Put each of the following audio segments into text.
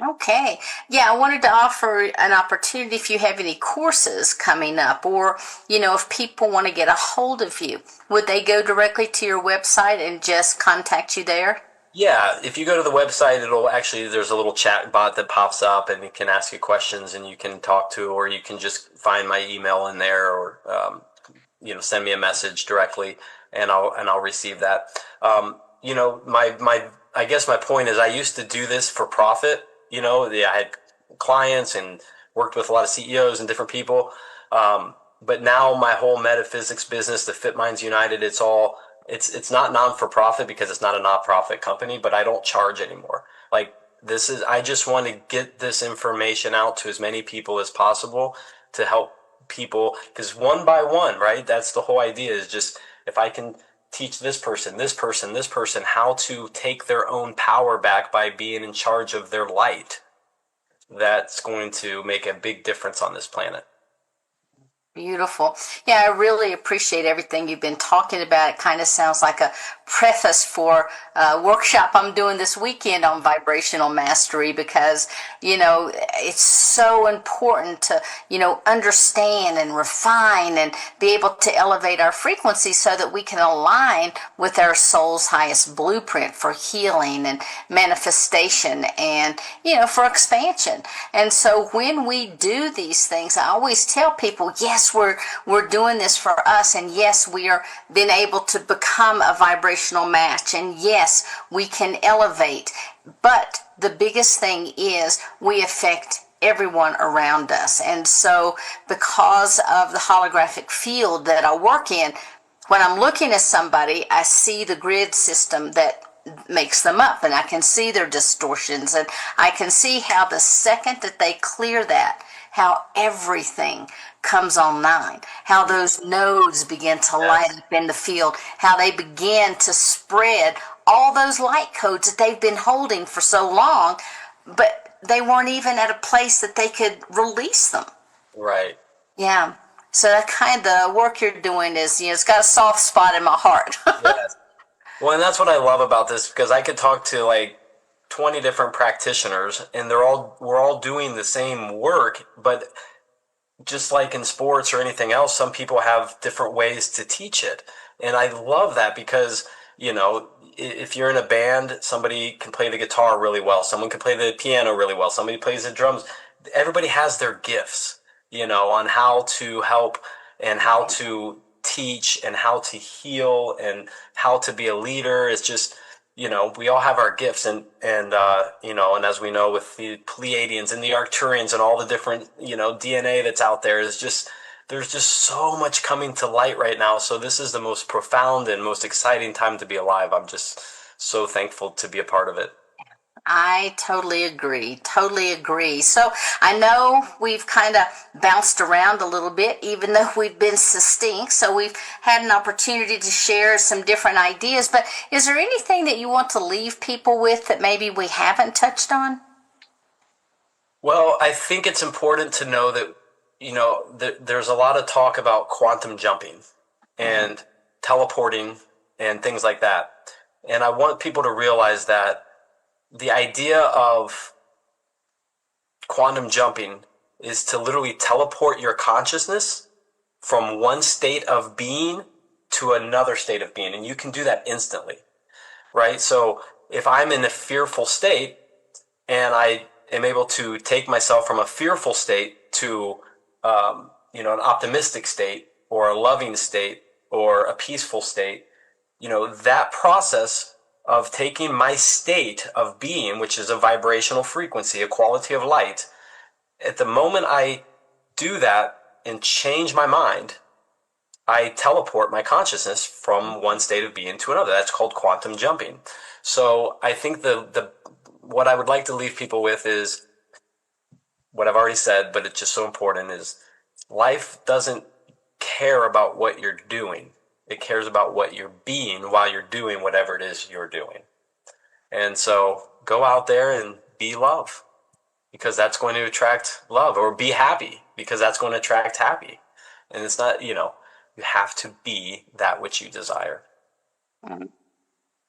Okay. Yeah, I wanted to offer an opportunity if you have any courses coming up, or, if people want to get a hold of you, would they go directly to your website and just contact you there? Yeah, if you go to the website, it'll actually, there's a little chat bot that pops up and it can ask you questions and you can talk to, or you can just find my email in there, or, send me a message directly and I'll receive that. I guess my point is I used to do this for profit. Yeah, I had clients and worked with a lot of CEOs and different people. But now my whole metaphysics business, the Fit Minds United, it's not non for profit because it's not a non-profit company, but I don't charge anymore. Like, I just want to get this information out to as many people as possible to help people, because one by one, right? That's the whole idea, is just if I can teach this person, this person, this person how to take their own power back by being in charge of their light, that's going to make a big difference on this planet. Beautiful. Yeah, I really appreciate everything you've been talking about. It kind of sounds like a preface for a workshop I'm doing this weekend on vibrational mastery, because, it's so important to, understand and refine and be able to elevate our frequency so that we can align with our soul's highest blueprint for healing and manifestation and, for expansion. And so when we do these things, I always tell people, yes, we're doing this for us, and yes, we are being able to become a vibrational match, and yes, we can elevate. But the biggest thing is we affect everyone around us. And so because of the holographic field that I work in, when I'm looking at somebody, I see the grid system that makes them up, and I can see their distortions, and I can see how the second that they clear that, how everything comes online, how those nodes begin to light Yes. up in the field, how they begin to spread all those light codes that they've been holding for so long, but they weren't even at a place that they could release them. Right. Yeah. So that kind of work you're doing is, it's got a soft spot in my heart. Yes. Well, and that's what I love about this, because I could talk to like 20 different practitioners and we're all doing the same work, but just like in sports or anything else, some people have different ways to teach it. And I love that because, if you're in a band, somebody can play the guitar really well, someone can play the piano really well, somebody plays the drums. Everybody has their gifts, on how to help and how to teach and how to heal and how to be a leader. It's just, we all have our gifts, and as we know with the Pleiadians and the Arcturians and all the different, DNA that's out there, there's just so much coming to light right now. So this is the most profound and most exciting time to be alive. I'm just so thankful to be a part of it. I totally agree. Totally agree. So I know we've kind of bounced around a little bit, even though we've been succinct. So we've had an opportunity to share some different ideas. But is there anything that you want to leave people with that maybe we haven't touched on? Well, I think it's important to know that, there's a lot of talk about quantum jumping and teleporting and things like that. And I want people to realize that the idea of quantum jumping is to literally teleport your consciousness from one state of being to another state of being. And you can do that instantly, right? So if I'm in a fearful state and I am able to take myself from a fearful state to, an optimistic state or a loving state or a peaceful state, that process of taking my state of being, which is a vibrational frequency, a quality of light, at the moment I do that and change my mind, I teleport my consciousness from one state of being to another. That's called quantum jumping. So I think the what I would like to leave people with is what I've already said, but it's just so important, is life doesn't care about what you're doing. It cares about what you're being while you're doing whatever it is you're doing. And so go out there and be love, because that's going to attract love, or be happy because that's going to attract happy. And it's not, you have to be that which you desire.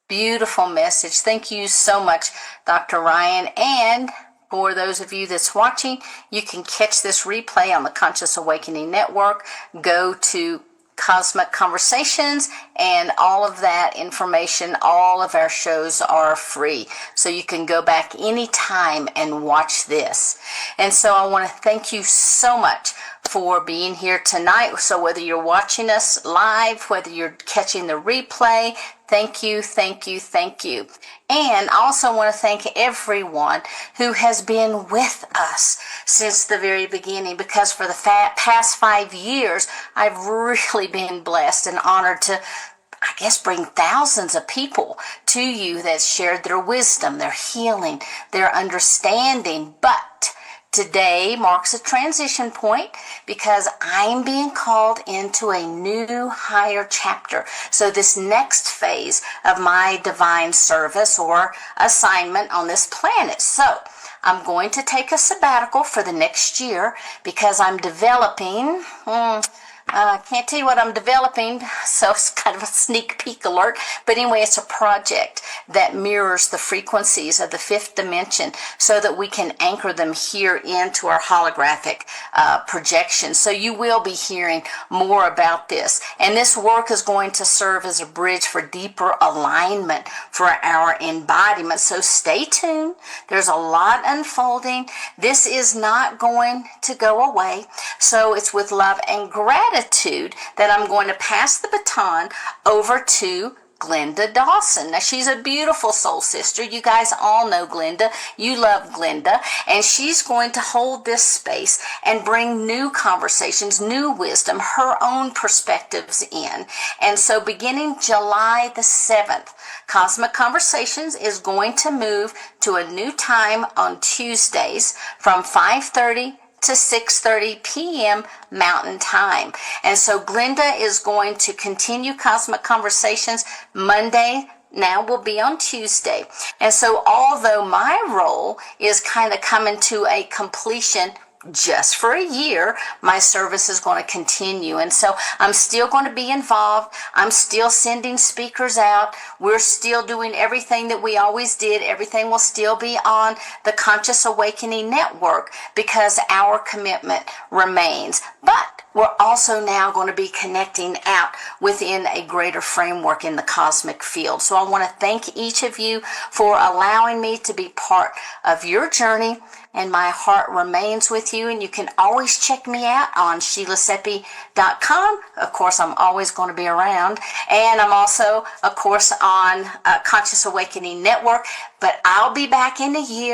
Beautiful message. Thank you so much, Dr. Ryan. And For those of you that's watching, you can catch this replay on the Conscious Awakening Network. Go to Cosmic Conversations, and all of that information, all of our shows are free. So you can go back anytime and watch this. And so I want to thank you so much for being here tonight. So whether you're watching us live, whether you're catching the replay, thank you, thank you, thank you. And I also want to thank everyone who has been with us since the very beginning, because for the past 5 years, I've really been blessed and honored to, I guess, bring thousands of people to you that shared their wisdom, their healing, their understanding. But today marks a transition point because I'm being called into a new higher chapter. So this next phase of my divine service or assignment on this planet. So I'm going to take a sabbatical for the next year because I'm developing, I can't tell you what I'm developing, so it's kind of a sneak peek alert. But anyway, it's a project that mirrors the frequencies of the fifth dimension so that we can anchor them here into our holographic projection. So you will be hearing more about this. And this work is going to serve as a bridge for deeper alignment for our embodiment. So stay tuned. There's a lot unfolding. This is not going to go away. So it's with love and gratitude that I'm going to pass the baton over to Glenda Dawson. Now, she's a beautiful soul sister. You guys all know Glenda. You love Glenda. And she's going to hold this space and bring new conversations, new wisdom, her own perspectives in. And so beginning July the 7th, Cosmic Conversations is going to move to a new time on Tuesdays from 5:30 to 6:30 p.m. Mountain Time. And so Glenda is going to continue Cosmic Conversations Monday. Now will be on Tuesday. And so although my role is kind of coming to a completion just for a year, my service is going to continue. And so I'm still going to be involved. I'm still sending speakers out. We're still doing everything that we always did. Everything will still be on the Conscious Awakening Network because our commitment remains. But we're also now going to be connecting out within a greater framework in the cosmic field. So I want to thank each of you for allowing me to be part of your journey, and my heart remains with you. And you can always check me out on SheilaSeppi.com. Of course, I'm always going to be around. And I'm also, of course, on Conscious Awakening Network. But I'll be back in a year.